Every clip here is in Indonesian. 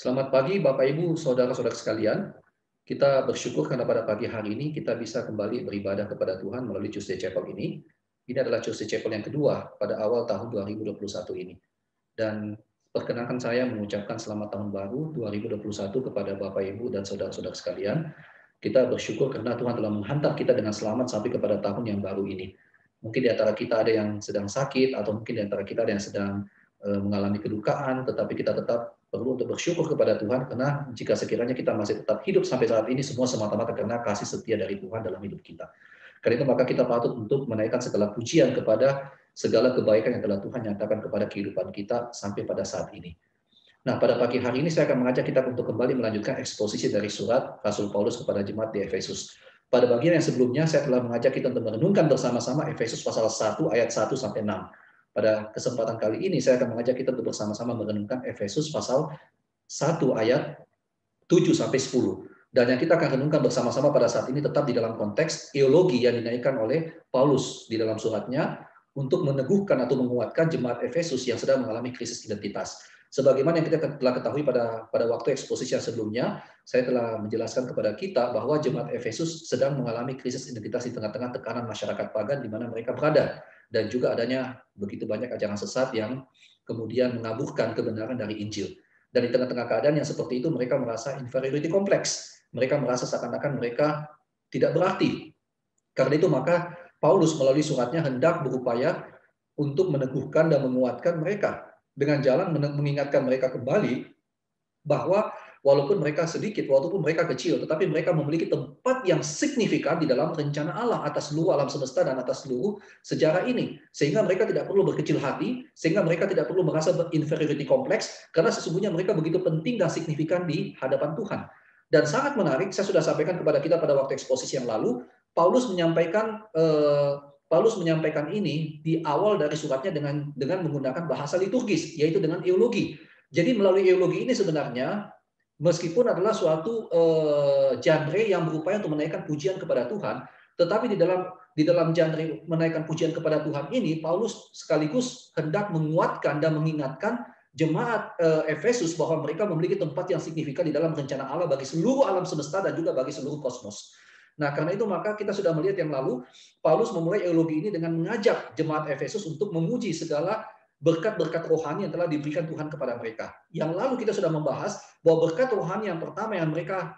Selamat pagi Bapak Ibu, saudara-saudara sekalian. Kita bersyukur karena pada pagi hari ini kita bisa kembali beribadah kepada Tuhan melalui Tuesday Chapel ini. Ini adalah Tuesday Chapel yang kedua pada awal tahun 2021 ini. Dan perkenankan saya mengucapkan selamat tahun baru 2021 kepada Bapak Ibu dan saudara-saudara sekalian. Kita bersyukur karena Tuhan telah menghantar kita dengan selamat sampai kepada tahun yang baru ini. Mungkin di antara kita ada yang sedang sakit, atau mungkin di antara kita ada yang sedang mengalami kedukaan, tetapi kita tetap perlu untuk bersyukur kepada Tuhan, karena jika sekiranya kita masih tetap hidup sampai saat ini, semua semata-mata karena kasih setia dari Tuhan dalam hidup kita. Karena itu maka kita patut untuk menaikkan segala pujian kepada segala kebaikan yang telah Tuhan nyatakan kepada kehidupan kita sampai pada saat ini. Nah, pada pagi hari ini saya akan mengajak kita untuk kembali melanjutkan eksposisi dari surat Rasul Paulus kepada jemaat di Efesus. Pada bagian yang sebelumnya, saya telah mengajak kita untuk merenungkan bersama-sama Efesus pasal 1 ayat 1 sampai 6. Pada kesempatan kali ini, saya akan mengajak kita untuk bersama-sama merenungkan Efesus pasal 1 ayat 7 sampai 10. Dan yang kita akan renungkan bersama-sama pada saat ini tetap di dalam konteks teologi yang dinaikkan oleh Paulus di dalam suratnya untuk meneguhkan atau menguatkan jemaat Efesus yang sedang mengalami krisis identitas. Sebagaimana yang kita telah ketahui pada waktu eksposisi yang sebelumnya, saya telah menjelaskan kepada kita bahwa jemaat Efesus sedang mengalami krisis identitas di tengah-tengah tekanan masyarakat pagan di mana mereka berada, dan juga adanya begitu banyak ajaran sesat yang kemudian mengaburkan kebenaran dari Injil. Dan di tengah-tengah keadaan yang seperti itu, mereka merasa inferiority complex. Mereka merasa seakan-akan mereka tidak berarti. Karena itu maka Paulus melalui suratnya hendak berupaya untuk meneguhkan dan menguatkan mereka dengan jalan mengingatkan mereka kembali bahwa walaupun mereka sedikit, walaupun mereka kecil, tetapi mereka memiliki tempat yang signifikan di dalam rencana Allah atas seluruh alam semesta dan atas seluruh sejarah ini. Sehingga mereka tidak perlu berkecil hati, sehingga mereka tidak perlu merasa inferiority complex, karena sesungguhnya mereka begitu penting dan signifikan di hadapan Tuhan. Dan sangat menarik, saya sudah sampaikan kepada kita pada waktu eksposisi yang lalu, Paulus menyampaikan ini di awal dari suratnya dengan menggunakan bahasa liturgis, yaitu dengan eulogi. Jadi melalui eulogi ini sebenarnya, meskipun adalah suatu genre yang berupaya untuk menaikkan pujian kepada Tuhan, tetapi di dalam genre menaikkan pujian kepada Tuhan ini, Paulus sekaligus hendak menguatkan dan mengingatkan jemaat Efesus bahwa mereka memiliki tempat yang signifikan di dalam rencana Allah bagi seluruh alam semesta dan juga bagi seluruh kosmos. Nah, karena itu maka kita sudah melihat yang lalu, Paulus memulai eulogi ini dengan mengajak jemaat Efesus untuk memuji segala berkat-berkat rohani yang telah diberikan Tuhan kepada mereka. Yang lalu kita sudah membahas bahwa berkat rohani yang pertama yang mereka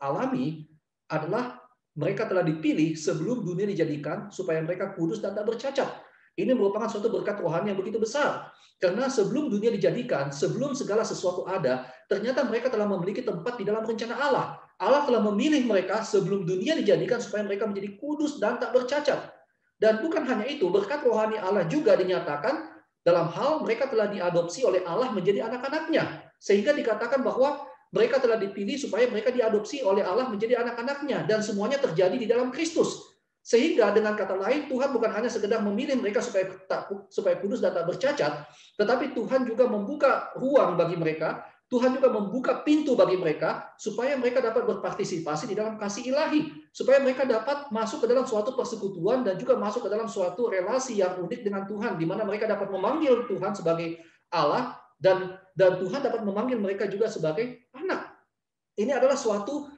alami adalah mereka telah dipilih sebelum dunia dijadikan supaya mereka kudus dan tak bercacat. Ini merupakan suatu berkat rohani yang begitu besar. Karena sebelum dunia dijadikan, sebelum segala sesuatu ada, ternyata mereka telah memiliki tempat di dalam rencana Allah. Allah telah memilih mereka sebelum dunia dijadikan supaya mereka menjadi kudus dan tak bercacat. Dan bukan hanya itu, berkat rohani Allah juga dinyatakan dalam hal mereka telah diadopsi oleh Allah menjadi anak-anaknya. Sehingga dikatakan bahwa mereka telah dipilih supaya mereka diadopsi oleh Allah menjadi anak-anaknya. Dan semuanya terjadi di dalam Kristus. Sehingga dengan kata lain, Tuhan bukan hanya sekedar memilih mereka supaya kudus dan tak bercacat, tetapi Tuhan juga membuka ruang bagi mereka, Tuhan juga membuka pintu bagi mereka supaya mereka dapat berpartisipasi di dalam kasih ilahi, supaya mereka dapat masuk ke dalam suatu persekutuan dan juga masuk ke dalam suatu relasi yang unik dengan Tuhan, di mana mereka dapat memanggil Tuhan sebagai Allah dan Tuhan dapat memanggil mereka juga sebagai anak. Ini adalah suatu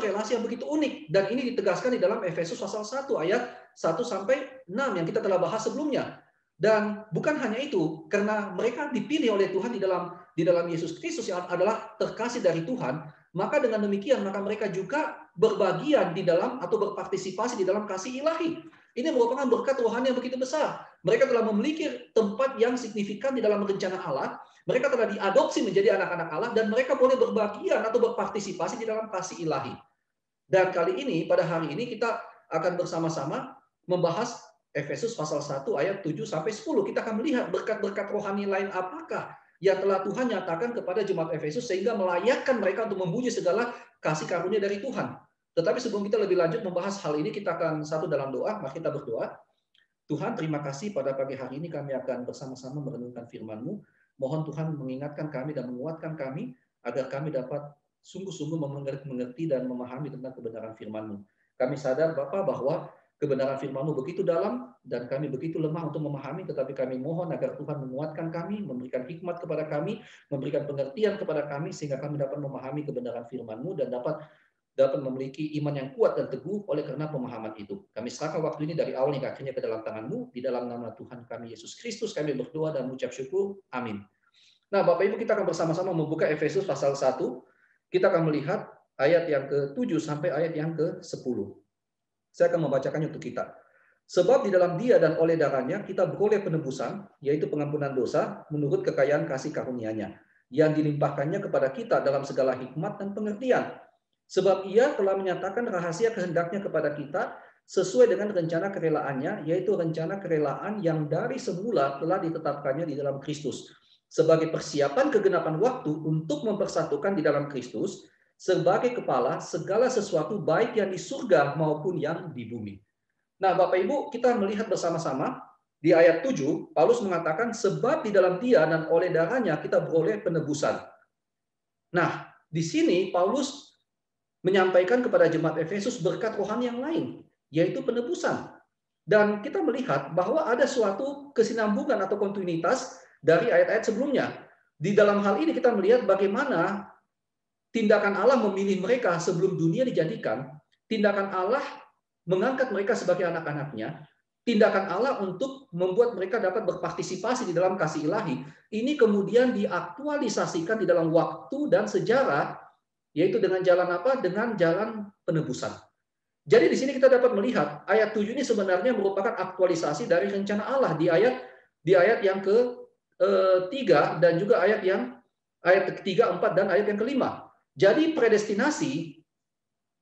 relasi yang begitu unik, dan ini ditegaskan di dalam Efesus pasal 1 ayat 1 sampai 6 yang kita telah bahas sebelumnya. Dan bukan hanya itu, karena mereka dipilih oleh Tuhan di dalam Yesus Kristus yang adalah terkasih dari Tuhan, maka dengan demikian maka mereka juga berbagian di dalam atau berpartisipasi di dalam kasih ilahi. Ini merupakan berkat rohani yang begitu besar. Mereka telah memiliki tempat yang signifikan di dalam rencana Allah. Mereka telah diadopsi menjadi anak-anak Allah dan mereka boleh berbagian atau berpartisipasi di dalam kasih ilahi. Dan kali ini, pada hari ini kita akan bersama-sama membahas Efesus pasal 1 ayat 7 sampai 10. Kita akan melihat berkat-berkat rohani lain apakah yang telah Tuhan nyatakan kepada jemaat Efesus sehingga melayakkan mereka untuk memuji segala kasih karunia dari Tuhan. Tetapi sebelum kita lebih lanjut membahas hal ini, kita akan satu dalam doa. Mari kita berdoa. Tuhan, terima kasih pada pagi hari ini kami akan bersama-sama merenungkan firman-Mu. Mohon Tuhan mengingatkan kami dan menguatkan kami agar kami dapat sungguh-sungguh mengerti dan memahami tentang kebenaran firman-Mu. Kami sadar Bapa bahwa Kebenaran firman-Mu begitu dalam dan kami begitu lemah untuk memahami, tetapi kami mohon agar Tuhan menguatkan kami, memberikan hikmat kepada kami, memberikan pengertian kepada kami, sehingga kami dapat memahami kebenaran firman-Mu dan dapat memiliki iman yang kuat dan teguh oleh karena pemahaman itu. Kami serahkan waktu ini dari awal hingga akhirnya ke dalam tangan-Mu, di dalam nama Tuhan kami Yesus Kristus kami berdoa dan mengucap syukur. Amin. Nah, Bapak Ibu, kita akan bersama-sama membuka Efesus pasal 1. Kita akan melihat ayat yang ke-7 sampai ayat yang ke-10. Saya akan membacakannya untuk kita. Sebab di dalam Dia dan oleh darahnya kita beroleh penebusan, yaitu pengampunan dosa, menurut kekayaan kasih karunia-Nya, yang dilimpahkannya kepada kita dalam segala hikmat dan pengertian. Sebab Ia telah menyatakan rahasia kehendaknya kepada kita, sesuai dengan rencana kerelaannya, yaitu rencana kerelaan yang dari semula telah ditetapkannya di dalam Kristus, sebagai persiapan kegenapan waktu untuk mempersatukan di dalam Kristus, sebagai kepala segala sesuatu baik yang di surga maupun yang di bumi. Nah, Bapak Ibu, kita melihat bersama-sama di ayat 7, Paulus mengatakan sebab di dalam Dia dan oleh darahnya kita beroleh penebusan. Nah, di sini Paulus menyampaikan kepada jemaat Efesus berkat rohani yang lain, yaitu penebusan. Dan kita melihat bahwa ada suatu kesinambungan atau kontinuitas dari ayat-ayat sebelumnya. Di dalam hal ini kita melihat bagaimana tindakan Allah memilih mereka sebelum dunia dijadikan, tindakan Allah mengangkat mereka sebagai anak-anaknya, tindakan Allah untuk membuat mereka dapat berpartisipasi di dalam kasih ilahi, ini kemudian diaktualisasikan di dalam waktu dan sejarah, yaitu dengan jalan apa? Dengan jalan penebusan. Jadi di sini kita dapat melihat ayat 7 ini sebenarnya merupakan aktualisasi dari rencana Allah di ayat yang ke-3 dan juga ayat ke-3, 4 dan ayat yang ke-5. Jadi predestinasi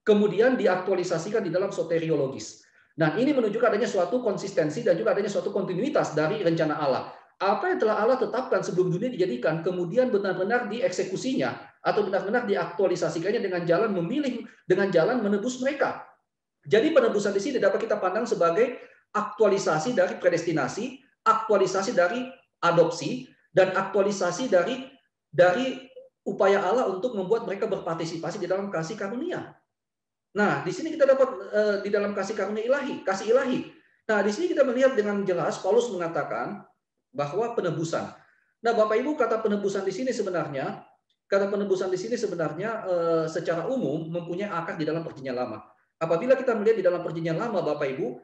kemudian diaktualisasikan di dalam soteriologis. Nah, ini menunjukkan adanya suatu konsistensi dan juga adanya suatu kontinuitas dari rencana Allah. Apa yang telah Allah tetapkan sebelum dunia dijadikan, kemudian benar-benar dieksekusinya atau benar-benar diaktualisasikannya dengan jalan memilih, dengan jalan menebus mereka. Jadi penebusan di sini dapat kita pandang sebagai aktualisasi dari predestinasi, aktualisasi dari adopsi, dan aktualisasi dari upaya Allah untuk membuat mereka berpartisipasi di dalam kasih karunia. Nah, di sini kita dapat di dalam kasih karunia ilahi, kasih ilahi. Nah, di sini kita melihat dengan jelas Paulus mengatakan bahwa penebusan. Nah, Bapak Ibu, kata penebusan di sini sebenarnya secara umum mempunyai akar di dalam Perjanjian Lama. Apabila kita melihat di dalam Perjanjian Lama, Bapak Ibu,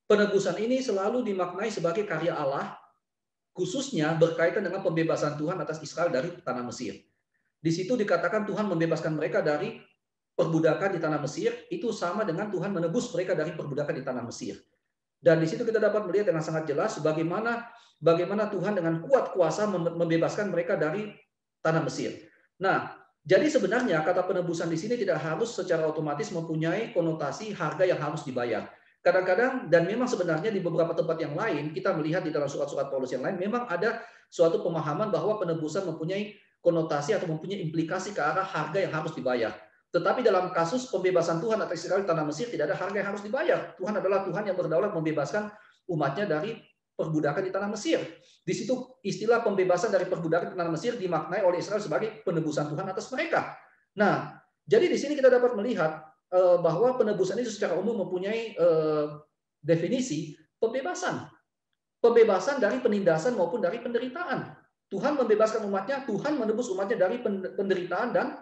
penebusan ini selalu dimaknai sebagai karya Allah, khususnya berkaitan dengan pembebasan Tuhan atas Israel dari tanah Mesir. Di situ dikatakan Tuhan membebaskan mereka dari perbudakan di tanah Mesir, itu sama dengan Tuhan menebus mereka dari perbudakan di tanah Mesir. Dan di situ kita dapat melihat dengan sangat jelas bagaimana Tuhan dengan kuat kuasa membebaskan mereka dari tanah Mesir. Nah, jadi sebenarnya kata penebusan di sini tidak harus secara otomatis mempunyai konotasi harga yang harus dibayar. Kadang-kadang, dan memang sebenarnya di beberapa tempat yang lain, kita melihat di dalam surat-surat Paulus yang lain, memang ada suatu pemahaman bahwa penebusan mempunyai konotasi atau mempunyai implikasi ke arah harga yang harus dibayar. Tetapi dalam kasus pembebasan Tuhan atas Israel di tanah Mesir tidak ada harga yang harus dibayar. Tuhan adalah Tuhan yang berdaulat membebaskan umatnya dari perbudakan di tanah Mesir. Di situ istilah pembebasan dari perbudakan di tanah Mesir dimaknai oleh Israel sebagai penebusan Tuhan atas mereka. Nah, jadi di sini kita dapat melihat bahwa penebusan itu secara umum mempunyai definisi pembebasan. Pembebasan dari penindasan maupun dari penderitaan. Tuhan membebaskan umatnya, Tuhan menebus umatnya dari penderitaan dan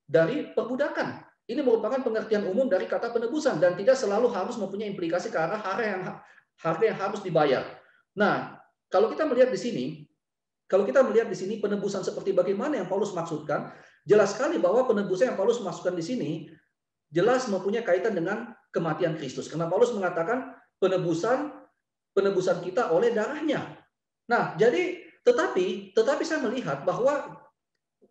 dari perbudakan. Ini merupakan pengertian umum dari kata penebusan dan tidak selalu harus mempunyai implikasi ke arah harga yang harus dibayar. Nah, kalau kita melihat di sini penebusan seperti bagaimana yang Paulus maksudkan, jelas sekali bahwa penebusan yang Paulus maksudkan di sini jelas mempunyai kaitan dengan kematian Kristus. Karena Paulus mengatakan penebusan kita oleh darahnya. Nah, jadi tetapi saya melihat bahwa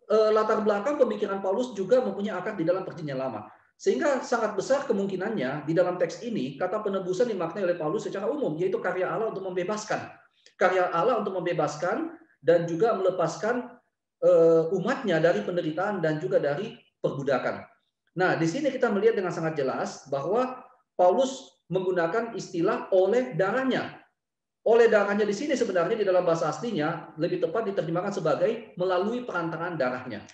latar belakang pemikiran Paulus juga mempunyai akar di dalam Perjanjian Lama. Sehingga sangat besar kemungkinannya di dalam teks ini kata penebusan dimaknai oleh Paulus secara umum, yaitu karya Allah untuk membebaskan. Karya Allah untuk membebaskan dan juga melepaskan umatnya dari penderitaan dan juga dari perbudakan. Nah, di sini kita melihat dengan sangat jelas bahwa Paulus menggunakan istilah oleh darahnya. Oleh darahnya di sini sebenarnya di dalam bahasa aslinya lebih tepat diterjemahkan sebagai melalui perantaraan darahnya.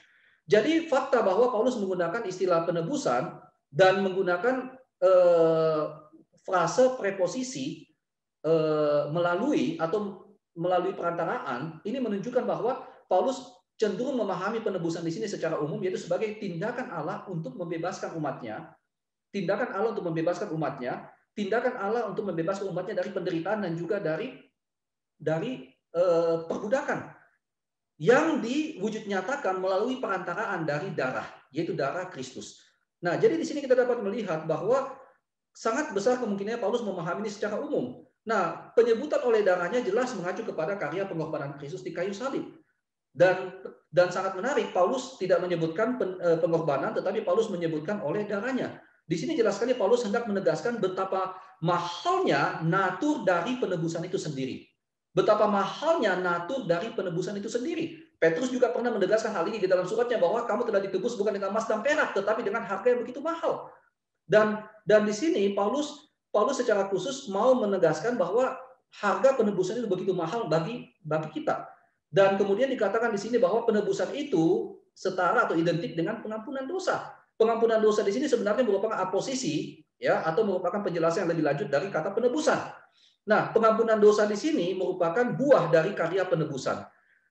Jadi fakta bahwa Paulus menggunakan istilah penebusan dan menggunakan frase preposisi melalui perantaraan ini menunjukkan bahwa Paulus cenderung memahami penebusan di sini secara umum, yaitu sebagai tindakan Allah untuk membebaskan umatnya, tindakan Allah untuk membebaskan umatnya, tindakan Allah untuk membebaskan umatnya dari penderitaan dan juga dari perbudakan yang diwujud nyatakan melalui perantaraan dari darah, yaitu darah Kristus. Nah, jadi di sini kita dapat melihat bahwa sangat besar kemungkinannya Paulus memahami ini secara umum. Nah, penyebutan oleh darahnya jelas mengacu kepada karya pengorbanan Kristus di kayu salib. Dan sangat menarik, Paulus tidak menyebutkan pengorbanan, tetapi Paulus menyebutkan oleh darahnya. Di sini jelas sekali Paulus hendak menegaskan betapa mahalnya natur dari penebusan itu sendiri. Betapa mahalnya natur dari penebusan itu sendiri. Petrus juga pernah menegaskan hal ini di dalam suratnya, bahwa kamu telah ditebus bukan dengan emas dan perak, tetapi dengan harga yang begitu mahal. Dan di sini Paulus secara khusus mau menegaskan bahwa harga penebusan itu begitu mahal bagi kita. Dan kemudian dikatakan di sini bahwa penebusan itu setara atau identik dengan pengampunan dosa. Pengampunan dosa di sini sebenarnya merupakan aposisi, ya, atau merupakan penjelasan yang lebih lanjut dari kata penebusan. Nah, pengampunan dosa di sini merupakan buah dari karya penebusan.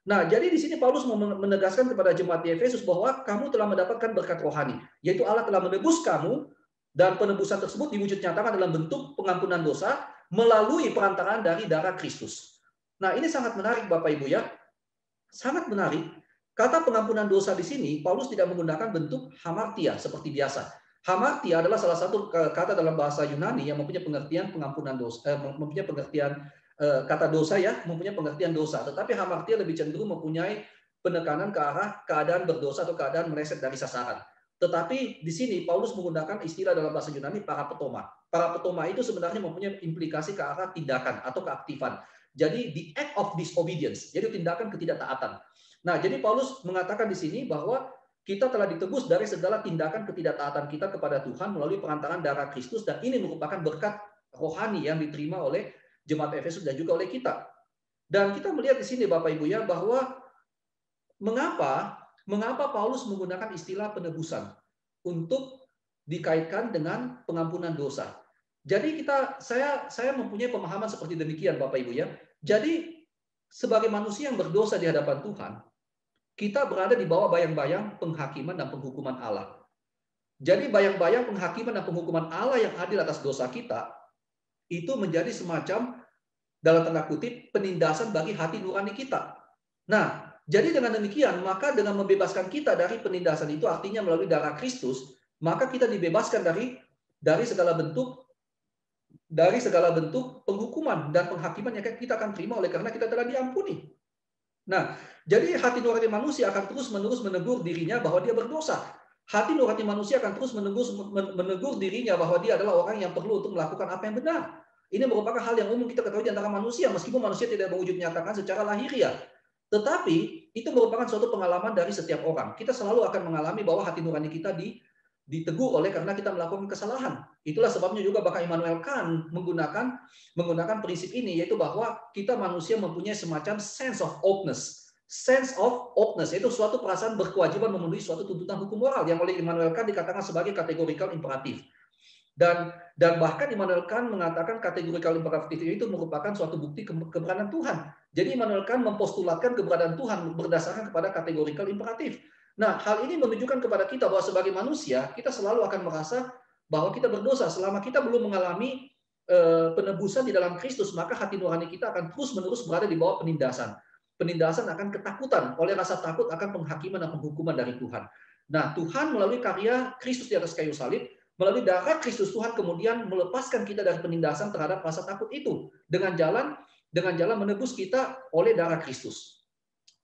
Nah, jadi di sini Paulus menegaskan kepada jemaat di Efesus bahwa kamu telah mendapatkan berkat rohani, yaitu Allah telah menebus kamu. Dan penebusan tersebut diwujud nyatakan dalam bentuk pengampunan dosa melalui perantaraan dari darah Kristus. Nah, ini sangat menarik Bapak Ibu ya. Sangat menarik. Kata pengampunan dosa di sini, Paulus tidak menggunakan bentuk hamartia seperti biasa. Hamartia adalah salah satu kata dalam bahasa Yunani yang mempunyai pengertian pengampunan dosa, mempunyai pengertian kata dosa ya, mempunyai pengertian dosa. Tetapi hamartia lebih cenderung mempunyai penekanan ke arah keadaan berdosa atau keadaan meleset dari sasaran. Tetapi di sini Paulus menggunakan istilah dalam bahasa Yunani parapetoma. Parapetoma itu sebenarnya mempunyai implikasi ke arah tindakan atau keaktifan. Jadi the act of disobedience, jadi tindakan ketidaktaatan. Nah, jadi Paulus mengatakan di sini bahwa kita telah ditebus dari segala tindakan ketidaktaatan kita kepada Tuhan melalui perantaraan darah Kristus, dan ini merupakan berkat rohani yang diterima oleh jemaat Efesus dan juga oleh kita. Dan kita melihat di sini Bapak Ibu ya, bahwa mengapa Paulus menggunakan istilah penebusan untuk dikaitkan dengan pengampunan dosa. Jadi saya mempunyai pemahaman seperti demikian Bapak Ibu ya. Jadi sebagai manusia yang berdosa di hadapan Tuhan, kita berada di bawah bayang-bayang penghakiman dan penghukuman Allah. Jadi bayang-bayang penghakiman dan penghukuman Allah yang adil atas dosa kita itu menjadi semacam dalam tanda kutip penindasan bagi hati nurani kita. Nah, jadi dengan demikian, maka dengan membebaskan kita dari penindasan itu, artinya melalui darah Kristus, maka kita dibebaskan dari segala bentuk penghukuman dan penghakiman yang kita akan terima oleh karena kita telah diampuni. Nah, jadi hati nurani manusia akan terus-menerus menegur dirinya bahwa dia berdosa. Hati nurani manusia akan terus menegur dirinya bahwa dia adalah orang yang perlu untuk melakukan apa yang benar. Ini merupakan hal yang umum kita ketahui di antara manusia, meskipun manusia tidak mewujud nyatakan secara lahiriah. Tetapi itu merupakan suatu pengalaman dari setiap orang. Kita selalu akan mengalami bahwa hati nurani kita ditegur oleh karena kita melakukan kesalahan. Itulah sebabnya juga bahkan Immanuel Kant menggunakan prinsip ini, yaitu bahwa kita manusia mempunyai semacam sense of ought-ness. Sense of ought-ness yaitu suatu perasaan berkewajiban memenuhi suatu tuntutan hukum moral yang oleh Immanuel Kant dikatakan sebagai categorical imperatif. Dan bahkan Immanuel Kant mengatakan categorical imperatif itu merupakan suatu bukti keberadaan Tuhan. Jadi Immanuel Kant mempostulatkan keberadaan Tuhan berdasarkan kepada categorical imperatif. Nah, hal ini menunjukkan kepada kita bahwa sebagai manusia, kita selalu akan merasa bahwa kita berdosa. Selama kita belum mengalami penebusan di dalam Kristus, maka hati nurani kita akan terus-menerus berada di bawah penindasan. Penindasan akan ketakutan, oleh rasa takut akan penghakiman dan penghukuman dari Tuhan. Nah, Tuhan melalui karya Kristus di atas kayu salib, melalui darah Kristus, Tuhan kemudian melepaskan kita dari penindasan terhadap rasa takut itu dengan jalan menebus kita oleh darah Kristus.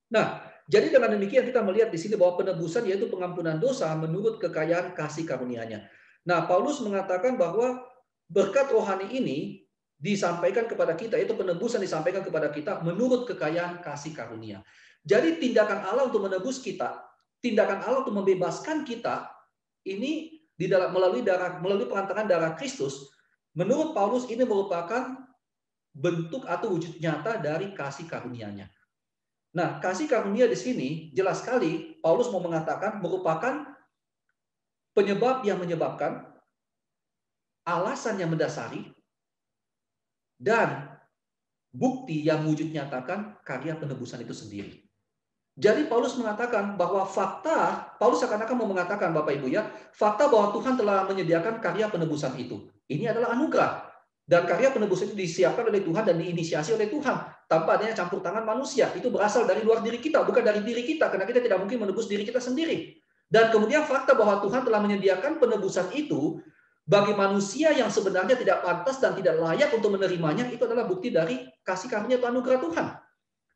Nah, jadi dengan demikian kita melihat di sini bahwa penebusan yaitu pengampunan dosa menurut kekayaan kasih karunia-Nya. Nah, Paulus mengatakan bahwa berkat rohani ini disampaikan kepada kita, yaitu penebusan disampaikan kepada kita menurut kekayaan kasih karunia. Jadi tindakan Allah untuk menebus kita, tindakan Allah untuk membebaskan kita ini melalui perantaraan darah Kristus, menurut Paulus ini merupakan bentuk atau wujud nyata dari kasih karunia-Nya. Nah, kasih karunia di sini jelas sekali Paulus mau mengatakan merupakan penyebab yang menyebabkan, alasan yang mendasari dan bukti yang wujud nyatakan karya penebusan itu sendiri. Jadi Paulus mengatakan bahwa Paulus seakan-akan mau mengatakan Bapak Ibu ya, fakta bahwa Tuhan telah menyediakan karya penebusan itu. Ini adalah anugerah. Dan karya penebusan itu disiapkan oleh Tuhan dan diinisiasi oleh Tuhan. Tanpa adanya campur tangan manusia. Itu berasal dari luar diri kita, bukan dari diri kita. Karena kita tidak mungkin menebus diri kita sendiri. Dan kemudian fakta bahwa Tuhan telah menyediakan penebusan itu bagi manusia yang sebenarnya tidak pantas dan tidak layak untuk menerimanya, itu adalah bukti dari kasih karunia atau anugerah Tuhan.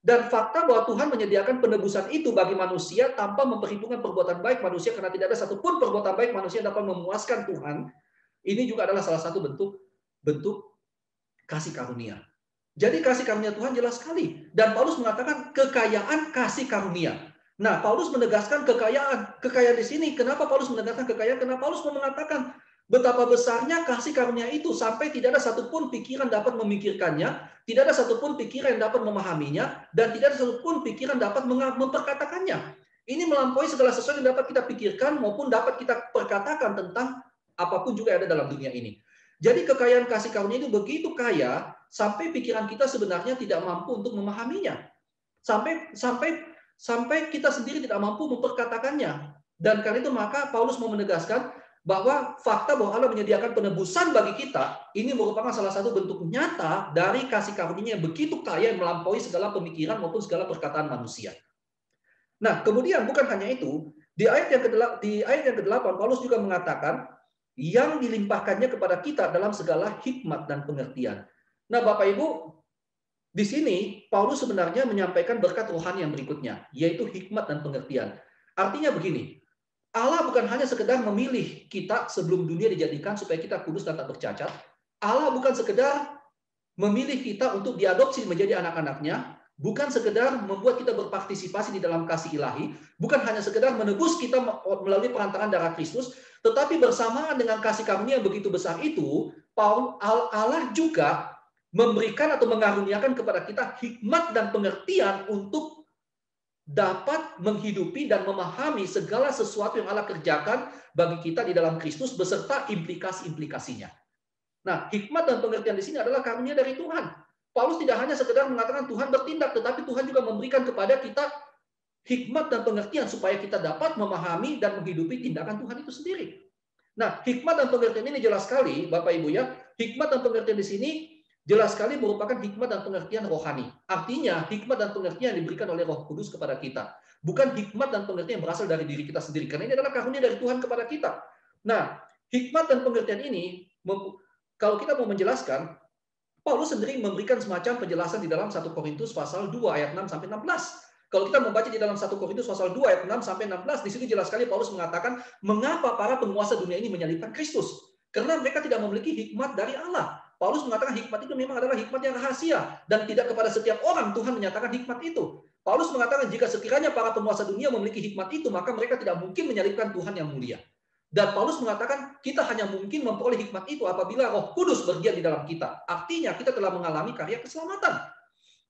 Dan fakta bahwa Tuhan menyediakan penebusan itu bagi manusia tanpa memperhitungkan perbuatan baik manusia, karena tidak ada satupun perbuatan baik manusia yang dapat memuaskan Tuhan. Ini juga adalah salah satu bentuk kasih karunia. Jadi kasih karunia Tuhan jelas sekali. Dan Paulus mengatakan kekayaan kasih karunia. Nah, Paulus menegaskan kekayaan di sini. Kenapa Paulus menegaskan kekayaan? Karena Paulus mau mengatakan betapa besarnya kasih karunia itu sampai tidak ada satupun pikiran dapat memikirkannya, tidak ada satupun pikiran yang dapat memahaminya, dan tidak ada satupun pikiran dapat memperkatakannya. Ini melampaui segala sesuatu yang dapat kita pikirkan maupun dapat kita perkatakan tentang apapun juga yang ada dalam dunia ini. Jadi kekayaan kasih karunia itu begitu kaya sampai pikiran kita sebenarnya tidak mampu untuk memahaminya. Sampai kita sendiri tidak mampu memperkatakannya. Dan karena itu maka Paulus mau menegaskan bahwa fakta bahwa Allah menyediakan penebusan bagi kita, ini merupakan salah satu bentuk nyata dari kasih karunia yang begitu kaya yang melampaui segala pemikiran maupun segala perkataan manusia. Nah, kemudian bukan hanya itu, di ayat yang ke-8 Paulus juga mengatakan yang dilimpahkannya kepada kita dalam segala hikmat dan pengertian. Nah, Bapak Ibu, di sini Paulus sebenarnya menyampaikan berkat rohani yang berikutnya, yaitu hikmat dan pengertian. Artinya begini, Allah bukan hanya sekedar memilih kita sebelum dunia dijadikan supaya kita kudus dan tak bercacat. Allah bukan sekedar memilih kita untuk diadopsi menjadi anak-anaknya, bukan sekedar membuat kita berpartisipasi di dalam kasih ilahi, bukan hanya sekedar menebus kita melalui perantaraan darah Kristus, tetapi bersamaan dengan kasih karunia yang begitu besar itu, Allah juga memberikan atau mengaruniakan kepada kita hikmat dan pengertian untuk dapat menghidupi dan memahami segala sesuatu yang Allah kerjakan bagi kita di dalam Kristus beserta implikasi-implikasinya. Nah, hikmat dan pengertian di sini adalah karunia dari Tuhan. Paulus tidak hanya sekedar mengatakan Tuhan bertindak, tetapi Tuhan juga memberikan kepada kita hikmat dan pengertian supaya kita dapat memahami dan menghidupi tindakan Tuhan itu sendiri. Nah, hikmat dan pengertian ini jelas sekali, Bapak Ibu ya, hikmat dan pengertian di sini jelas sekali merupakan hikmat dan pengertian rohani. Artinya, hikmat dan pengertian yang diberikan oleh Roh Kudus kepada kita. Bukan hikmat dan pengertian yang berasal dari diri kita sendiri. Karena ini adalah karunia dari Tuhan kepada kita. Nah, hikmat dan pengertian ini, kalau kita mau menjelaskan, Paulus sendiri memberikan semacam penjelasan di dalam 1 Korintus pasal 2 ayat 6 sampai 16. Kalau kita membaca di dalam 1 Korintus pasal 2 ayat 6 sampai 16, di situ jelas sekali Paulus mengatakan mengapa para penguasa dunia ini menyalibkan Kristus. Karena mereka tidak memiliki hikmat dari Allah. Paulus mengatakan hikmat itu memang adalah hikmat yang rahasia dan tidak kepada setiap orang Tuhan menyatakan hikmat itu. Paulus mengatakan jika sekiranya para penguasa dunia memiliki hikmat itu, maka mereka tidak mungkin menyalibkan Tuhan yang mulia. Dan Paulus mengatakan kita hanya mungkin memperoleh hikmat itu apabila Roh Kudus berdiam di dalam kita. Artinya kita telah mengalami karya keselamatan.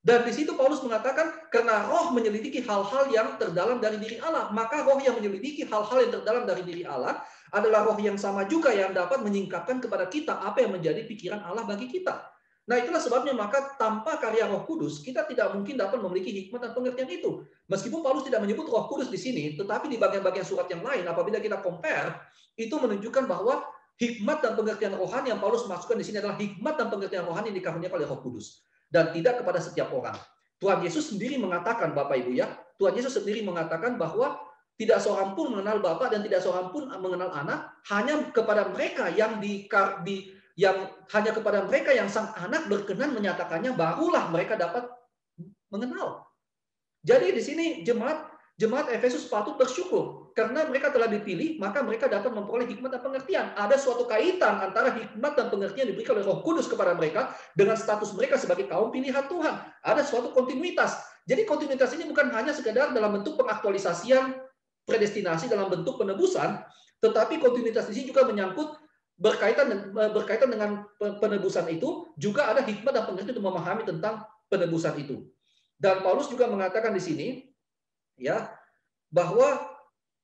Dan di situ Paulus mengatakan karena Roh menyelidiki hal-hal yang terdalam dari diri Allah, maka Roh yang menyelidiki hal-hal yang terdalam dari diri Allah adalah Roh yang sama juga yang dapat menyingkapkan kepada kita apa yang menjadi pikiran Allah bagi kita. Nah, itulah sebabnya maka tanpa karya Roh Kudus kita tidak mungkin dapat memiliki hikmat dan pengertian itu. Meskipun Paulus tidak menyebut Roh Kudus di sini, tetapi di bagian-bagian surat yang lain apabila kita compare, itu menunjukkan bahwa hikmat dan pengertian rohani yang Paulus masukkan di sini adalah hikmat dan pengertian rohani yang dikaruniakan oleh Roh Kudus dan tidak kepada setiap orang. Tuhan Yesus sendiri mengatakan, Bapak Ibu ya, Tuhan Yesus sendiri mengatakan bahwa tidak seorang pun mengenal Bapa dan tidak seorang pun mengenal Anak, hanya kepada mereka yang hanya kepada mereka yang Sang Anak berkenan menyatakannya, barulah mereka dapat mengenal. Jadi di sini jemaat Efesus patut bersyukur karena mereka telah dipilih, maka mereka dapat memperoleh hikmat dan pengertian. Ada suatu kaitan antara hikmat dan pengertian yang diberikan oleh Roh Kudus kepada mereka dengan status mereka sebagai kaum pilihan Tuhan. Ada suatu kontinuitas. Jadi kontinuitas ini bukan hanya sekedar dalam bentuk pengaktualisasian predestinasi dalam bentuk penebusan, tetapi kontinuitas di sini juga menyangkut berkaitan dengan penebusan itu, juga ada hikmat dan pengertian untuk memahami tentang penebusan itu. Dan Paulus juga mengatakan di sini ya bahwa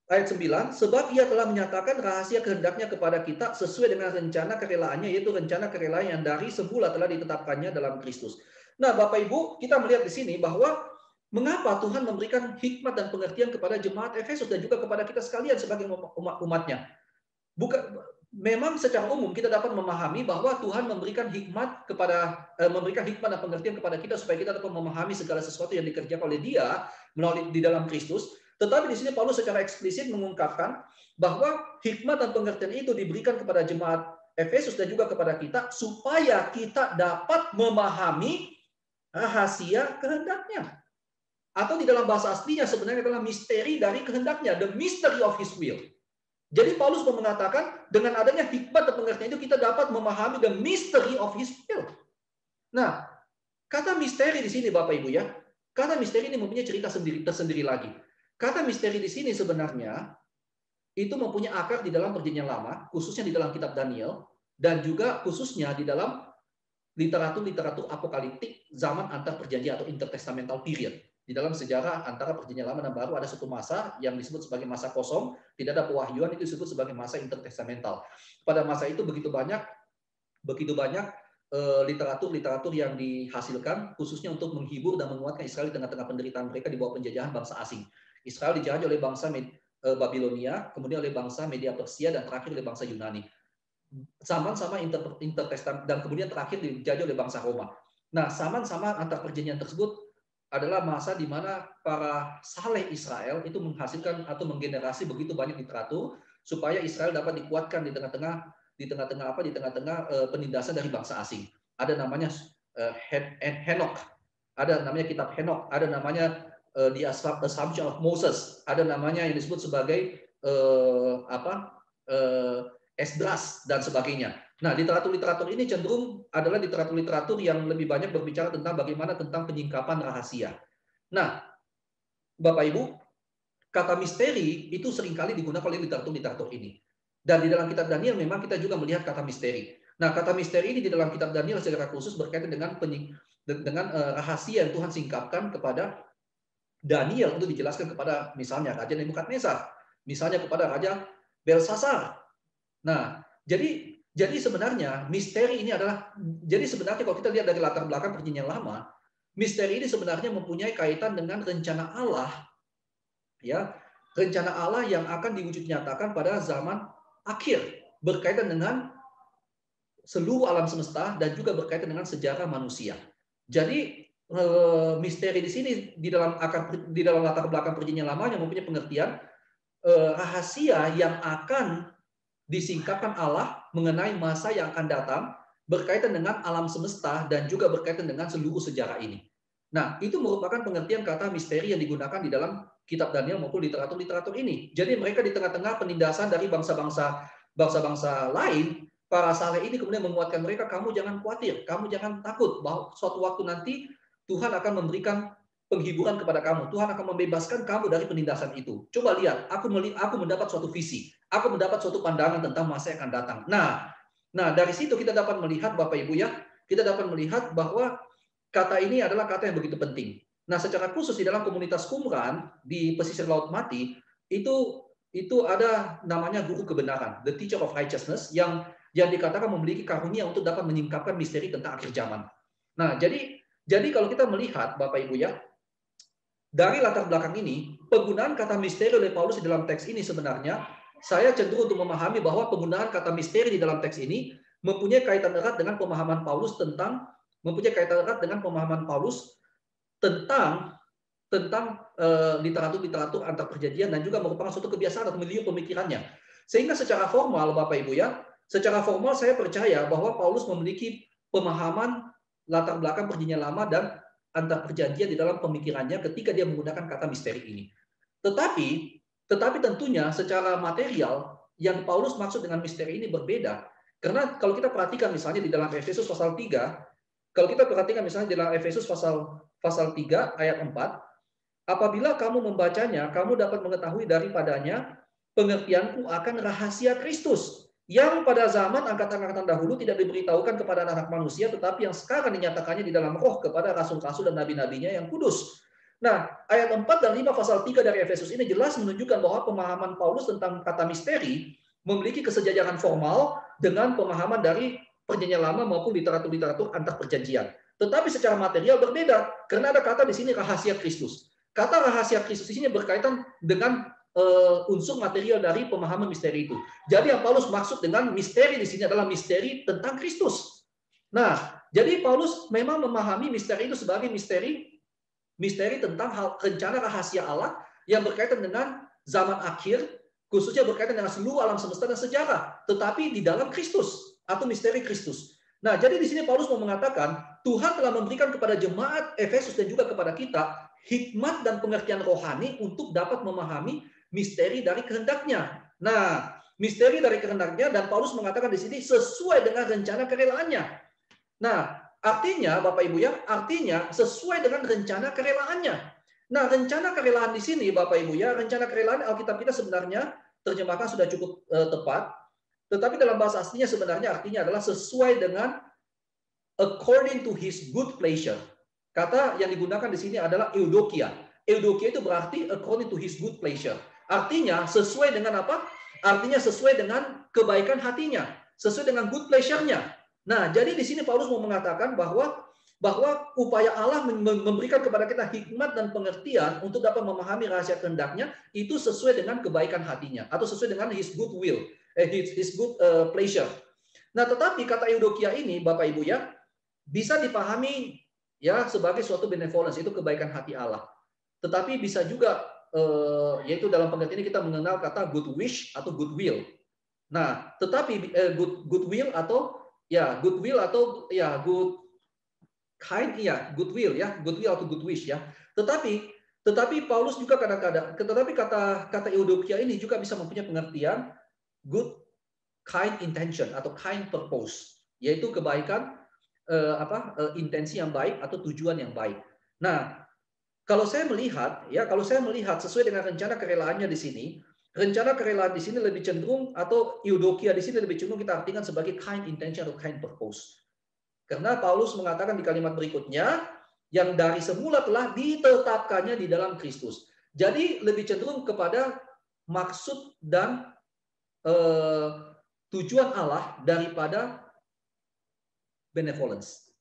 Ayat 9, sebab ia telah menyatakan rahasia kehendaknya kepada kita sesuai dengan rencana kerelaannya, yaitu rencana kerelaan yang dari semula telah ditetapkannya dalam Kristus. Nah, Bapak Ibu, kita melihat di sini bahwa mengapa Tuhan memberikan hikmat dan pengertian kepada jemaat Efesus dan juga kepada kita sekalian sebagai umat-umatnya. Bukan, memang secara umum kita dapat memahami bahwa Tuhan memberikan hikmat dan pengertian kepada kita supaya kita dapat memahami segala sesuatu yang dikerjakan oleh Dia melalui di dalam Kristus. Tetapi di sini Paulus secara eksplisit mengungkapkan bahwa hikmat dan pengertian itu diberikan kepada jemaat Efesus dan juga kepada kita supaya kita dapat memahami rahasia kehendaknya. Atau di dalam bahasa aslinya sebenarnya adalah misteri dari kehendaknya, the mystery of his will. Jadi Paulus mengatakan dengan adanya hikmat dan pengertian itu kita dapat memahami the mystery of his will. Nah, kata misteri di sini Bapak Ibu ya, kata misteri ini mempunyai cerita tersendiri lagi. Kata misteri di sini sebenarnya itu mempunyai akar di dalam Perjanjian Lama, khususnya di dalam kitab Daniel, dan juga khususnya di dalam literatur apokaliptik zaman antar perjanjian atau intertestamental period. Di dalam sejarah antara Perjanjian Lama dan Baru ada satu masa yang disebut sebagai masa kosong, tidak ada pewahyuan, itu disebut sebagai masa intertestamental. Pada masa itu begitu banyak literatur yang dihasilkan khususnya untuk menghibur dan menguatkan Israel di tengah-tengah penderitaan mereka di bawah penjajahan bangsa asing. Israel dijajah oleh bangsa Babilonia, kemudian oleh bangsa Media Persia, dan terakhir oleh bangsa Yunani. Sama-sama intertestamental, dan kemudian terakhir dijajah oleh bangsa Roma. Nah, sama-sama antar perjanjian tersebut adalah masa di mana para saleh Israel itu menghasilkan atau menggenerasi begitu banyak literatur supaya Israel dapat dikuatkan di tengah-tengah penindasan dari bangsa asing. Ada namanya Henok, ada namanya kitab Henok, ada namanya The Assumption of Moses, ada namanya yang disebut sebagai Esdras dan sebagainya. Nah, literatur-literatur ini cenderung adalah literatur-literatur yang lebih banyak berbicara tentang bagaimana tentang penyingkapan rahasia. Nah, Bapak Ibu, kata misteri itu seringkali digunakan oleh literatur-literatur ini. Dan di dalam kitab Daniel memang kita juga melihat kata misteri. Nah, kata misteri ini di dalam kitab Daniel secara khusus berkaitan dengan rahasia yang Tuhan singkapkan kepada Daniel untuk dijelaskan kepada misalnya Raja Nebukadnezar, misalnya kepada Raja Belsasar. Nah, jadi sebenarnya misteri ini adalah, jadi sebenarnya kalau kita lihat dari latar belakang Perjanjian Lama, misteri ini sebenarnya mempunyai kaitan dengan rencana Allah, ya, rencana Allah yang akan diwujud nyatakan pada zaman akhir, berkaitan dengan seluruh alam semesta dan juga berkaitan dengan sejarah manusia. Jadi misteri di sini di dalam latar belakang Perjanjian Lama yang mempunyai pengertian rahasia yang akan disingkapkan Allah mengenai masa yang akan datang berkaitan dengan alam semesta dan juga berkaitan dengan seluruh sejarah ini. Nah, itu merupakan pengertian kata misteri yang digunakan di dalam kitab Daniel maupun literatur-literatur ini. Jadi mereka di tengah-tengah penindasan dari bangsa-bangsa lain, para saleh ini kemudian menguatkan mereka, kamu jangan khawatir, kamu jangan takut bahwa suatu waktu nanti Tuhan akan memberikan penghiburan kepada kamu. Tuhan akan membebaskan kamu dari penindasan itu. Coba lihat, aku mendapat suatu visi. Aku mendapat suatu pandangan tentang masa yang akan datang. Nah, dari situ kita dapat melihat, Bapak Ibu ya, kita dapat melihat bahwa kata ini adalah kata yang begitu penting. Nah, secara khusus di dalam komunitas Qumran di pesisir Laut Mati, itu ada namanya guru kebenaran, the teacher of righteousness, yang dikatakan memiliki karunia untuk dapat menyingkapkan misteri tentang akhir zaman. Nah, jadi kalau kita melihat, Bapak Ibu ya, dari latar belakang ini, penggunaan kata misteri oleh Paulus di dalam teks ini sebenarnya, saya cenderung untuk memahami bahwa penggunaan kata misteri di dalam teks ini mempunyai kaitan erat dengan pemahaman Paulus tentang literatur-literatur antar perjanjian dan juga merupakan suatu kebiasaan atau milieu pemikirannya. Sehingga secara formal, Bapak Ibu ya, secara formal saya percaya bahwa Paulus memiliki pemahaman latar belakang Perjanjian Lama dan antar perjanjian di dalam pemikirannya ketika dia menggunakan kata misteri ini. Tetapi tentunya secara material yang Paulus maksud dengan misteri ini berbeda. Karena kalau kita perhatikan misalnya di dalam Efesus pasal 3, kalau kita perhatikan misalnya di dalam Efesus pasal 3 ayat 4, apabila kamu membacanya, kamu dapat mengetahui daripadanya pengertianku akan rahasia Kristus yang pada zaman angkatan-angkatan dahulu tidak diberitahukan kepada anak manusia, tetapi yang sekarang dinyatakannya di dalam roh kepada rasul-rasul dan nabi-nabinya yang kudus. Nah, ayat 4 dan 5 pasal 3 dari Efesus ini jelas menunjukkan bahwa pemahaman Paulus tentang kata misteri memiliki kesejajaran formal dengan pemahaman dari Perjanjian Lama maupun literatur-literatur antar perjanjian. Tetapi secara material berbeda, karena ada kata di sini rahasia Kristus. Kata rahasia Kristus di sini berkaitan dengan unsur material dari pemahaman misteri itu. Jadi yang Paulus maksud dengan misteri di sini adalah misteri tentang Kristus. Nah, jadi Paulus memang memahami misteri itu sebagai misteri tentang rencana rahasia Allah yang berkaitan dengan zaman akhir, khususnya berkaitan dengan seluruh alam semesta dan sejarah, tetapi di dalam Kristus atau misteri Kristus. Nah, jadi di sini Paulus mau mengatakan Tuhan telah memberikan kepada jemaat Efesus dan juga kepada kita hikmat dan pengertian rohani untuk dapat memahami misteri dari kehendaknya. Nah, misteri dari kehendaknya, dan Paulus mengatakan di sini sesuai dengan rencana kerelaannya. Nah, artinya Bapak Ibu ya, artinya sesuai dengan rencana kerelaannya. Nah, rencana kerelaan di sini Bapak Ibu ya, rencana kerelaan Alkitab kita sebenarnya terjemahkan sudah cukup tepat. Tetapi dalam bahasa aslinya sebenarnya artinya adalah sesuai dengan according to his good pleasure. Kata yang digunakan di sini adalah eudokia. Eudokia itu berarti according to his good pleasure. Artinya sesuai dengan apa? Artinya sesuai dengan kebaikan hatinya, sesuai dengan good pleasure-nya. Nah, jadi di sini Paulus mau mengatakan bahwa upaya Allah memberikan kepada kita hikmat dan pengertian untuk dapat memahami rahasia kehendaknya itu sesuai dengan kebaikan hatinya atau sesuai dengan his good will, his good pleasure. Nah, tetapi kata eudokia ini Bapak Ibu ya bisa dipahami ya sebagai suatu benevolence, itu kebaikan hati Allah. Tetapi bisa juga yaitu dalam pengertian ini kita mengenal kata good wish atau good will. Nah, tetapi good will atau ya good will atau ya good kind, ya good will ya, good will atau good wish ya. Tetapi Paulus juga kadang-kadang, tetapi kata eudokia ini juga bisa mempunyai pengertian good kind intention atau kind purpose, yaitu kebaikan intensi yang baik atau tujuan yang baik. Nah, kalau saya melihat sesuai dengan rencana kerelaannya di sini, rencana kerelaan di sini lebih cenderung atau eudokia di sini lebih cenderung kita artikan sebagai kind intention atau kind purpose. Karena Paulus mengatakan di kalimat berikutnya, yang dari semula telah ditetapkannya di dalam Kristus. Jadi lebih cenderung kepada maksud dan tujuan Allah daripada benevolence.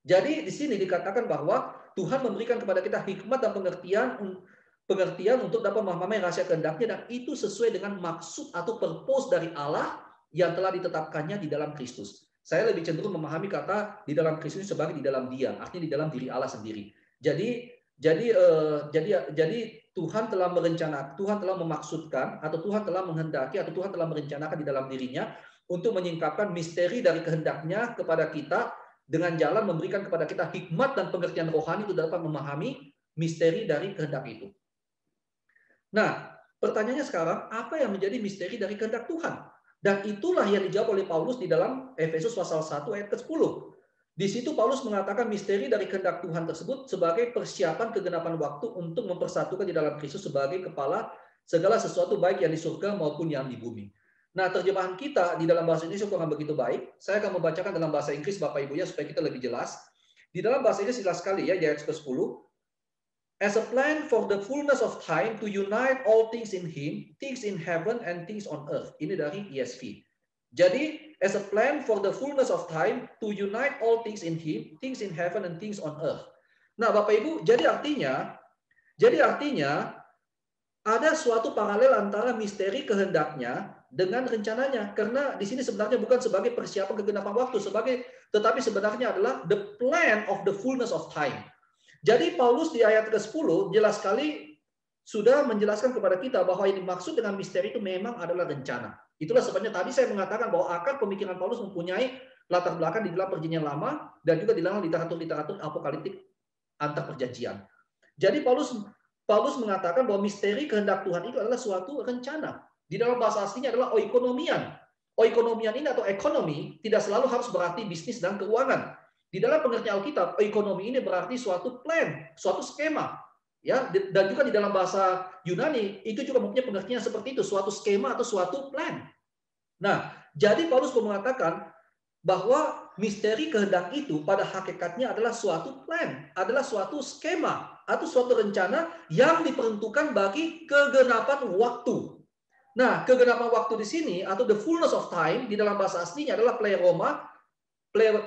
Jadi di sini dikatakan bahwa Tuhan memberikan kepada kita hikmat dan pengertian untuk dapat memahami rahasia kehendaknya, dan itu sesuai dengan maksud atau purpose dari Allah yang telah ditetapkannya di dalam Kristus. Saya lebih cenderung memahami kata di dalam Kristus sebagai di dalam Dia, artinya di dalam diri Allah sendiri. Jadi Tuhan telah merencanakan, Tuhan telah memaksudkan, atau Tuhan telah menghendaki, atau Tuhan telah merencanakan di dalam dirinya untuk menyingkapkan misteri dari kehendaknya kepada kita dengan jalan memberikan kepada kita hikmat dan pengertian rohani untuk dapat memahami misteri dari kehendak itu. Nah, pertanyaannya sekarang, apa yang menjadi misteri dari kehendak Tuhan? Dan itulah yang dijawab oleh Paulus di dalam Efesus pasal 1 ayat ke-10. Di situ Paulus mengatakan misteri dari kehendak Tuhan tersebut sebagai persiapan kegenapan waktu untuk mempersatukan di dalam Kristus sebagai kepala segala sesuatu baik yang di surga maupun yang di bumi. Nah, terjemahan kita di dalam bahasa Indonesia kurang begitu baik. Saya akan membacakan dalam bahasa Inggris Bapak Ibu ya supaya kita lebih jelas. Di dalam bahasa Inggris jelas sekali ya di ayat ke-10. As a plan for the fullness of time to unite all things in Him, things in heaven and things on earth. Ini dari ESV. Jadi, as a plan for the fullness of time to unite all things in Him, things in heaven and things on earth. Nah, Bapak Ibu, jadi artinya ada suatu paralel antara misteri kehendaknya dengan rencananya. Karena di sini sebenarnya bukan sebagai persiapan kegenapan waktu, tetapi sebenarnya adalah the plan of the fullness of time. Jadi Paulus di ayat ke-10 jelas sekali sudah menjelaskan kepada kita bahwa yang dimaksud dengan misteri itu memang adalah rencana. Itulah sebabnya tadi saya mengatakan bahwa akar pemikiran Paulus mempunyai latar belakang di dalam Perjanjian Lama dan juga di dalam literatur-literatur apokaliptik antar perjanjian. Jadi Paulus mengatakan bahwa misteri kehendak Tuhan itu adalah suatu rencana. Di dalam bahasa aslinya adalah oikonomian. Oikonomian ini atau ekonomi tidak selalu harus berarti bisnis dan keuangan. Di dalam pengertian Alkitab, ekonomi ini berarti suatu plan, suatu skema, ya. Dan juga di dalam bahasa Yunani itu juga mempunyai pengertian seperti itu, suatu skema atau suatu plan. Nah, jadi Paulus mengatakan bahwa misteri kehendak itu pada hakikatnya adalah suatu plan, adalah suatu skema atau suatu rencana yang diperuntukkan bagi kegenapan waktu. Nah, kegenapan waktu di sini atau the fullness of time di dalam bahasa aslinya adalah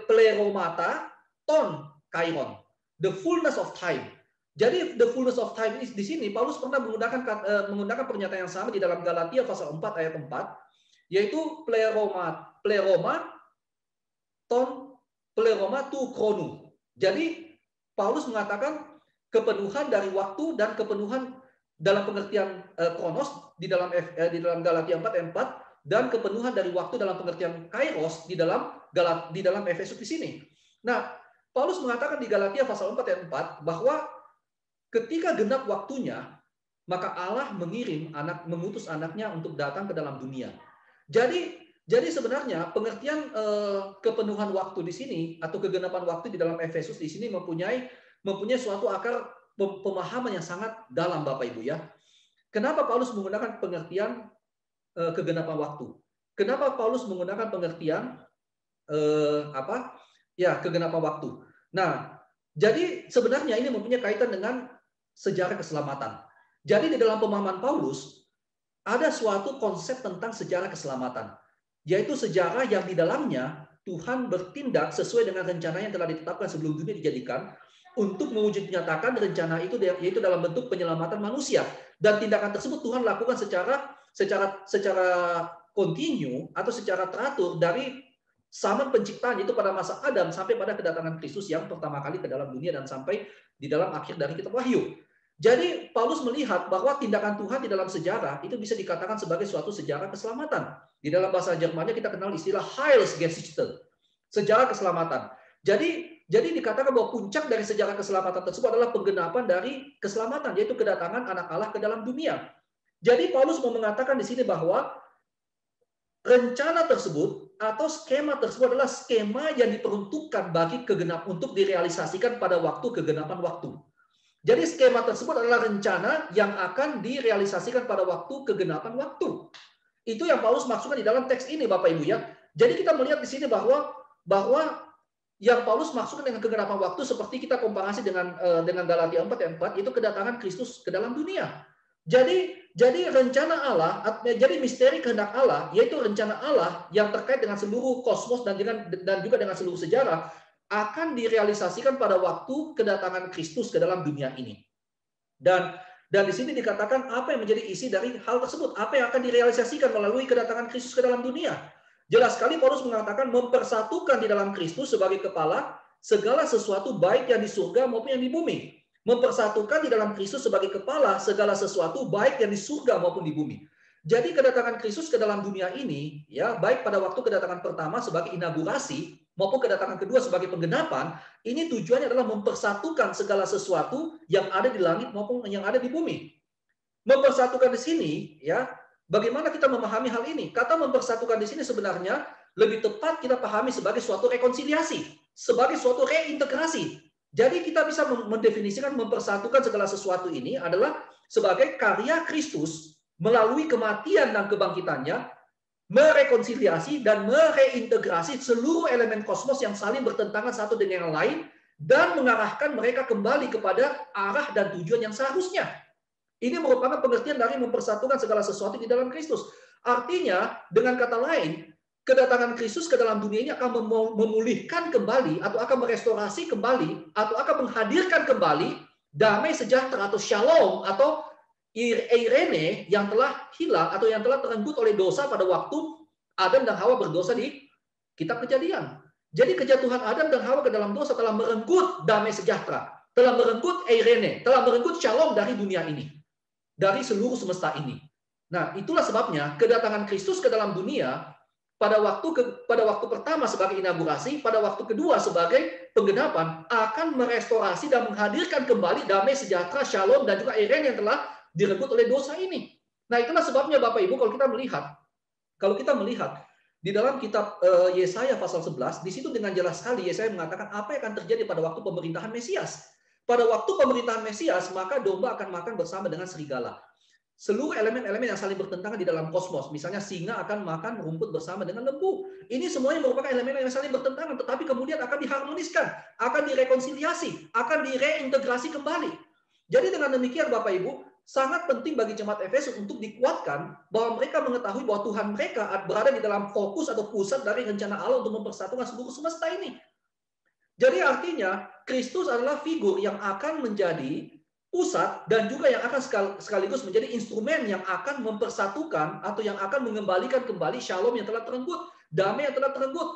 pleromata, ton, kairon. The fullness of time. Jadi the fullness of time di sini Paulus pernah menggunakan pernyataan yang sama di dalam Galatia pasal 4 ayat 4, yaitu pleroma tu kronu. Jadi Paulus mengatakan kepenuhan dari waktu dan kepenuhan dalam pengertian kronos di dalam Galatia 4 ayat 4 dan kepenuhan dari waktu dalam pengertian kairos di dalam Efesus di sini. Nah, Paulus mengatakan di Galatia pasal 4 ayat 4 bahwa ketika genap waktunya, maka Allah mengutus anaknya untuk datang ke dalam dunia. Jadi sebenarnya pengertian kepenuhan waktu di sini atau kegenapan waktu di dalam Efesus di sini mempunyai suatu akar pemahaman yang sangat dalam, Bapak Ibu ya. Kenapa Paulus menggunakan pengertian kegenapan waktu? Kenapa Paulus menggunakan pengertian kegenapan waktu? Nah, jadi sebenarnya ini mempunyai kaitan dengan sejarah keselamatan. Jadi di dalam pemahaman Paulus ada suatu konsep tentang sejarah keselamatan, yaitu sejarah yang di dalamnya Tuhan bertindak sesuai dengan rencana yang telah ditetapkan sebelum dunia dijadikan untuk mewujud nyatakan rencana itu, yaitu dalam bentuk penyelamatan manusia. Dan tindakan tersebut Tuhan lakukan secara kontinu atau secara teratur dari zaman penciptaan itu pada masa Adam sampai pada kedatangan Kristus yang pertama kali ke dalam dunia dan sampai di dalam akhir dari kitab Wahyu. Jadi Paulus melihat bahwa tindakan Tuhan di dalam sejarah itu bisa dikatakan sebagai suatu sejarah keselamatan. Di dalam bahasa Jermannya kita kenal istilah Heilsgeschichte, sejarah keselamatan. Jadi dikatakan bahwa puncak dari sejarah keselamatan tersebut adalah penggenapan dari keselamatan, yaitu kedatangan anak Allah ke dalam dunia. Jadi Paulus mau mengatakan di sini bahwa rencana tersebut atau skema tersebut adalah skema yang diperuntukkan bagi untuk direalisasikan pada waktu kegenapan waktu. Jadi skema tersebut adalah rencana yang akan direalisasikan pada waktu kegenapan waktu. Itu yang Paulus maksudkan di dalam teks ini, Bapak Ibu ya. Jadi kita melihat di sini bahwa yang Paulus maksudkan dengan kegenapan waktu seperti kita komparasi dengan Galatia 4 ayat 4 itu kedatangan Kristus ke dalam dunia. Jadi rencana Allah, jadi misteri kehendak Allah, yaitu rencana Allah yang terkait dengan seluruh kosmos dan juga dengan seluruh sejarah akan direalisasikan pada waktu kedatangan Kristus ke dalam dunia ini. Dan di sini dikatakan apa yang menjadi isi dari hal tersebut, apa yang akan direalisasikan melalui kedatangan Kristus ke dalam dunia. Jelas sekali Paulus mengatakan mempersatukan di dalam Kristus sebagai kepala segala sesuatu baik yang di surga maupun yang di bumi. Mempersatukan di dalam Kristus sebagai kepala segala sesuatu baik yang di surga maupun di bumi. Jadi kedatangan Kristus ke dalam dunia ini, ya baik pada waktu kedatangan pertama sebagai inaugurasi maupun kedatangan kedua sebagai penggenapan, ini tujuannya adalah mempersatukan segala sesuatu yang ada di langit maupun yang ada di bumi. Mempersatukan di sini, ya, bagaimana kita memahami hal ini? Kata mempersatukan di sini sebenarnya lebih tepat kita pahami sebagai suatu rekonsiliasi, sebagai suatu reintegrasi. Jadi kita bisa mendefinisikan mempersatukan segala sesuatu ini adalah sebagai karya Kristus melalui kematian dan kebangkitannya, merekonsiliasi dan mereintegrasi seluruh elemen kosmos yang saling bertentangan satu dengan yang lain dan mengarahkan mereka kembali kepada arah dan tujuan yang seharusnya. Ini merupakan pengertian dari mempersatukan segala sesuatu di dalam Kristus. Artinya, dengan kata lain, kedatangan Kristus ke dalam dunia ini akan memulihkan kembali atau akan merestorasi kembali atau akan menghadirkan kembali damai sejahtera atau shalom atau Irene yang telah hilang atau yang telah terenggut oleh dosa pada waktu Adam dan Hawa berdosa di kitab Kejadian. Jadi kejatuhan Adam dan Hawa ke dalam dosa telah merenggut damai sejahtera, telah merenggut Irene, telah merenggut shalom dari dunia ini, dari seluruh semesta ini. Nah, itulah sebabnya kedatangan Kristus ke dalam dunia pada waktu pertama sebagai inaugurasi, pada waktu kedua sebagai penggenapan akan merestorasi dan menghadirkan kembali damai sejahtera, shalom dan juga Irene yang telah direnggut oleh dosa ini. Nah, itulah sebabnya Bapak Ibu kalau kita melihat di dalam kitab Yesaya pasal 11, di situ dengan jelas sekali Yesaya mengatakan apa yang akan terjadi pada waktu pemerintahan Mesias. Pada waktu pemerintahan Mesias, maka domba akan makan bersama dengan serigala. seluruh elemen-elemen yang saling bertentangan di dalam kosmos. Misalnya singa akan makan rumput bersama dengan lembu. Ini semuanya merupakan elemen yang saling bertentangan, tetapi kemudian akan diharmoniskan, akan direkonsiliasi, akan direintegrasi kembali. Jadi dengan demikian Bapak Ibu, sangat penting bagi jemaat Efesus untuk dikuatkan bahwa mereka mengetahui bahwa Tuhan mereka berada di dalam fokus atau pusat dari rencana Allah untuk mempersatukan seluruh semesta ini. Jadi artinya Kristus adalah figur yang akan menjadi pusat dan juga yang akan sekaligus menjadi instrumen yang akan mempersatukan atau yang akan mengembalikan kembali shalom yang telah terenggut, damai yang telah terenggut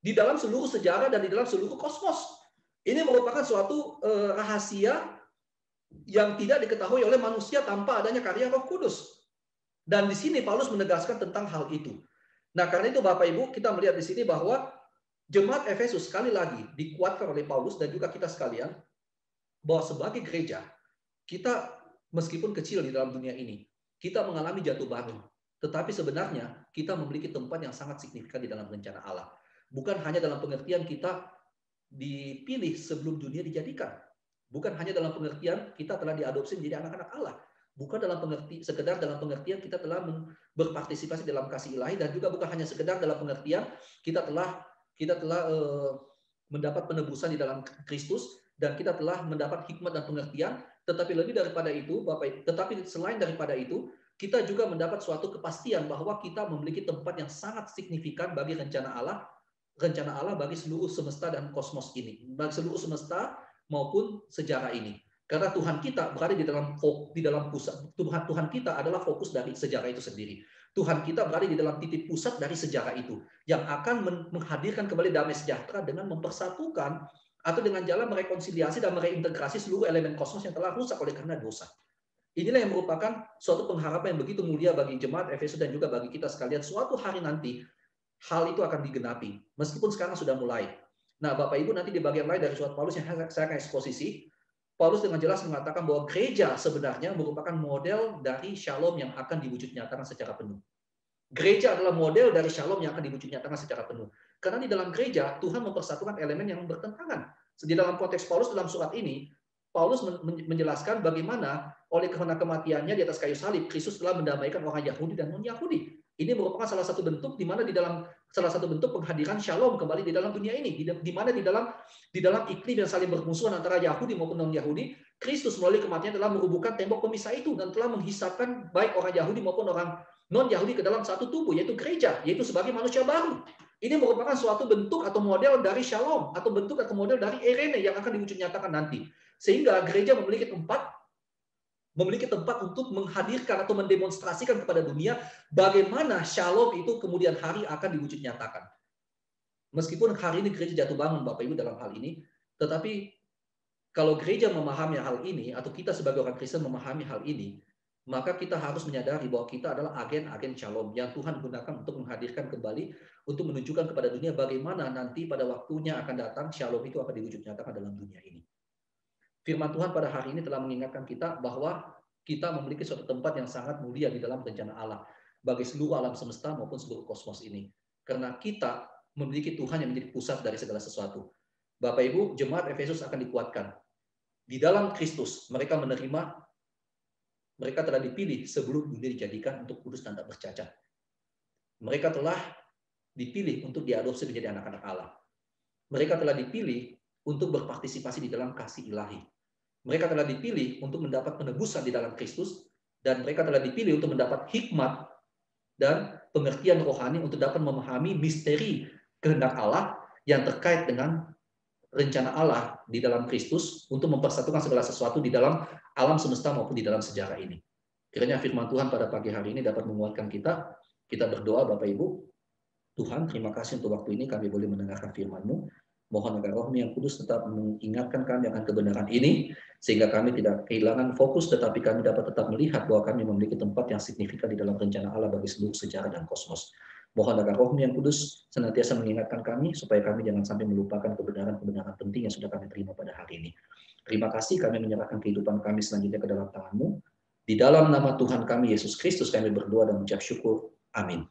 di dalam seluruh sejarah dan di dalam seluruh kosmos. Ini merupakan suatu rahasia yang tidak diketahui oleh manusia tanpa adanya karya Roh Kudus. Dan di sini Paulus menegaskan tentang hal itu. Nah, karena itu Bapak Ibu, kita melihat di sini bahwa jemaat Efesus sekali lagi dikuatkan oleh Paulus dan juga kita sekalian bahwa sebagai gereja kita meskipun kecil di dalam dunia ini, kita mengalami jatuh bangun. Tetapi sebenarnya kita memiliki tempat yang sangat signifikan di dalam rencana Allah. Bukan hanya dalam pengertian kita dipilih sebelum dunia dijadikan. Bukan hanya dalam pengertian kita telah diadopsi menjadi anak-anak Allah. Bukan sekedar dalam pengertian kita telah berpartisipasi dalam kasih ilahi, dan juga bukan hanya sekedar dalam pengertian kita telah mendapat penebusan di dalam Kristus dan kita telah mendapat hikmat dan pengertian. Tetapi lebih daripada itu, selain daripada itu, kita juga mendapat suatu kepastian bahwa kita memiliki tempat yang sangat signifikan bagi rencana Allah bagi seluruh semesta dan kosmos ini, bagi seluruh semesta maupun sejarah ini. Karena Tuhan kita berada di dalam pusat. Tuhan kita adalah fokus dari sejarah itu sendiri. Tuhan kita berada di dalam titik pusat dari sejarah itu, yang akan menghadirkan kembali damai sejahtera dengan mempersatukan atau dengan jalan merekonsiliasi dan mereintegrasi seluruh elemen kosmos yang telah rusak oleh karena dosa. Inilah yang merupakan suatu pengharapan yang begitu mulia bagi jemaat Efesus dan juga bagi kita sekalian. Suatu hari nanti, hal itu akan digenapi. Meskipun sekarang sudah mulai. Nah, Bapak Ibu, nanti di bagian lain dari surat Paulus yang saya akan eksposisi, Paulus dengan jelas mengatakan bahwa gereja sebenarnya merupakan model dari shalom yang akan diwujud nyatakan secara penuh. Gereja adalah model dari shalom yang akan diwujud nyatakan secara penuh. Karena di dalam gereja, Tuhan mempersatukan elemen yang bertentangan. Di dalam konteks Paulus dalam surat ini, Paulus menjelaskan bagaimana oleh karena kematiannya di atas kayu salib, Kristus telah mendamaikan orang Yahudi dan non-Yahudi. Ini merupakan salah satu bentuk di mana salah satu bentuk penghadiran shalom kembali di dalam dunia ini, di mana di dalam iklim yang saling bermusuhan antara Yahudi maupun non-Yahudi, Kristus melalui kematian telah merubuhkan tembok pemisah itu dan telah menghisapkan baik orang Yahudi maupun orang non-Yahudi ke dalam satu tubuh, yaitu gereja, yaitu sebagai manusia baru. Ini merupakan suatu bentuk atau model dari shalom, atau bentuk atau model dari Irene yang akan diwujud nyatakan nanti. Sehingga gereja memiliki tempat untuk menghadirkan atau mendemonstrasikan kepada dunia bagaimana shalom itu kemudian hari akan diwujud nyatakan. Meskipun hari ini gereja jatuh bangun Bapak Ibu dalam hal ini, tetapi kalau gereja memahami hal ini atau kita sebagai orang Kristen memahami hal ini, maka kita harus menyadari bahwa kita adalah agen-agen shalom yang Tuhan gunakan untuk menghadirkan kembali, untuk menunjukkan kepada dunia bagaimana nanti pada waktunya akan datang shalom itu akan diwujud nyatakan dalam dunia ini. Firman Tuhan pada hari ini telah mengingatkan kita bahwa kita memiliki suatu tempat yang sangat mulia di dalam rencana Allah bagi seluruh alam semesta maupun seluruh kosmos ini. Karena kita memiliki Tuhan yang menjadi pusat dari segala sesuatu. Bapak Ibu, jemaat Efesus akan dikuatkan. Di dalam Kristus, mereka telah dipilih sebelum dunia dijadikan untuk kudus dan tak bercacat. Mereka telah dipilih untuk diadopsi menjadi anak-anak Allah. Mereka telah dipilih untuk berpartisipasi di dalam kasih ilahi. Mereka telah dipilih untuk mendapat penebusan di dalam Kristus, dan mereka telah dipilih untuk mendapat hikmat dan pengertian rohani untuk dapat memahami misteri kehendak Allah yang terkait dengan rencana Allah di dalam Kristus untuk mempersatukan segala sesuatu di dalam alam semesta maupun di dalam sejarah ini. Kiranya firman Tuhan pada pagi hari ini dapat menguatkan kita. Kita berdoa Bapak Ibu. Tuhan, terima kasih untuk waktu ini kami boleh mendengarkan firman-Mu. Mohon agar Roh-Mu yang kudus tetap mengingatkan kami akan kebenaran ini, sehingga kami tidak kehilangan fokus, tetapi kami dapat tetap melihat bahwa kami memiliki tempat yang signifikan di dalam rencana Allah bagi seluruh sejarah dan kosmos. Mohon agar Roh-Mu yang kudus senantiasa mengingatkan kami, supaya kami jangan sampai melupakan kebenaran-kebenaran penting yang sudah kami terima pada hari ini. Terima kasih, kami menyerahkan kehidupan kami selanjutnya ke dalam tangan-Mu. Di dalam nama Tuhan kami, Yesus Kristus, kami berdoa dan mengucap syukur. Amin.